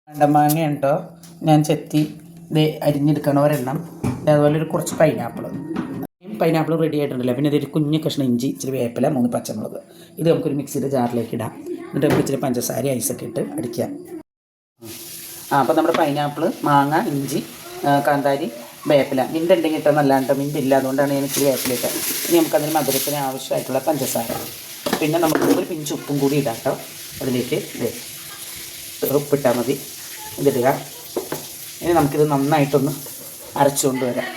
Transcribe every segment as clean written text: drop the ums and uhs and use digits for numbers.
കണ്ടമാങ്ങ ഉണ്ടോ ഞാൻ ചെത്തി ഇത് അരിഞ്ഞെടുക്കണ ഒരെണ്ണം. അതുപോലെ ഒരു കുറച്ച് പൈനാപ്പിൾ റെഡി ആയിട്ടുണ്ടല്ലോ. പിന്നെ ഇതൊരു കുഞ്ഞ് കഷ്ണം ഇഞ്ചി, ഇച്ചിരി വേപ്പില, 3 പച്ചമുളക്. ഇത് നമുക്കൊരു മിക്സിയുടെ ജാറിലേക്ക് ഇടാം. എന്നിട്ട് നമുക്ക് ഇച്ചിരി പഞ്ചസാര ഐസൊക്കെ ഇട്ട് അടിക്കാം. അപ്പോൾ നമ്മുടെ പൈനാപ്പിൾ, മാങ്ങ, ഇഞ്ചി, കാന്താരി, വേപ്പില. മിൻ്റ് ഉണ്ടെങ്കിൽ ഇട്ടാൽ നല്ലതാണ്. മിൻ്റ് ഇല്ല, അതുകൊണ്ടാണ് ഞാൻ ഇച്ചിരി വേപ്പിലിട്ട്. ഇനി നമുക്കതിന് മധുരത്തിന് ആവശ്യമായിട്ടുള്ള പഞ്ചസാര, പിന്നെ നമുക്ക് ഒരു പിഞ്ച് ഉപ്പും കൂടി ഇടാം കേട്ടോ. അതിലേക്ക് ഉപ്പിട്ടാൽ മതി. ഇതിടുക. ഇനി നമുക്കിത് നന്നായിട്ടൊന്ന് അരച്ചുകൊണ്ട് വരാം.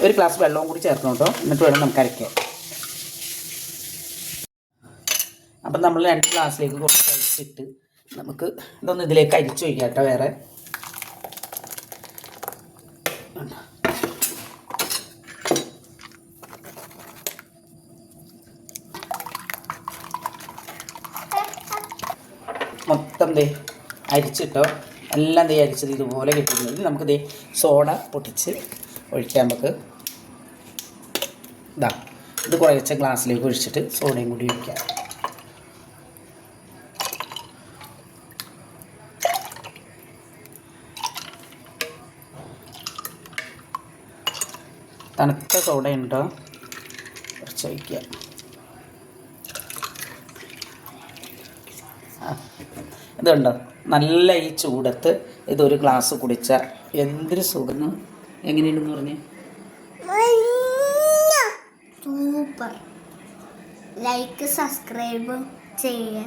ഒരു ഗ്ലാസ് വെള്ളവും കൂടി ചേർക്കണം കേട്ടോ. എന്നിട്ട് വേണം നമുക്ക് അരയ്ക്കാൻ. അപ്പം നമ്മൾ 2 ഗ്ലാസ്സിലേക്ക് കുറച്ച് അരിച്ചിട്ട് നമുക്ക് ഇതൊന്ന് ഇതിലേക്ക് അരിച്ചു വയ്ക്കാം കേട്ടോ. വേറെ മൊത്തം അരിച്ചിട്ടോ. എല്ലാം അരിച്ചത് ഇതുപോലെ കിട്ടുന്നത്. നമുക്ക് സോഡ പൊട്ടിച്ച് ഒഴിക്കാം. നമുക്ക് ഇത് കുറച്ച് ഗ്ലാസ്സിലേക്ക് ഒഴിച്ചിട്ട് സോഡയും കൂടി ഒഴിക്കാം. തണുത്ത സോഡ ഉണ്ടോ കുറച്ച് ഒഴിക്കുക. ഇതുണ്ടോ, നല്ല ഈ ചൂടത്ത് ഇതൊരു ഗ്ലാസ് കുടിച്ചാൽ എന്തൊരു സുഖം. എങ്ങനെയുണ്ടെന്ന് പറഞ്ഞേ? സൂപ്പർ. ലൈക്ക് സബ്സ്ക്രൈബ് ചെയ്യുക.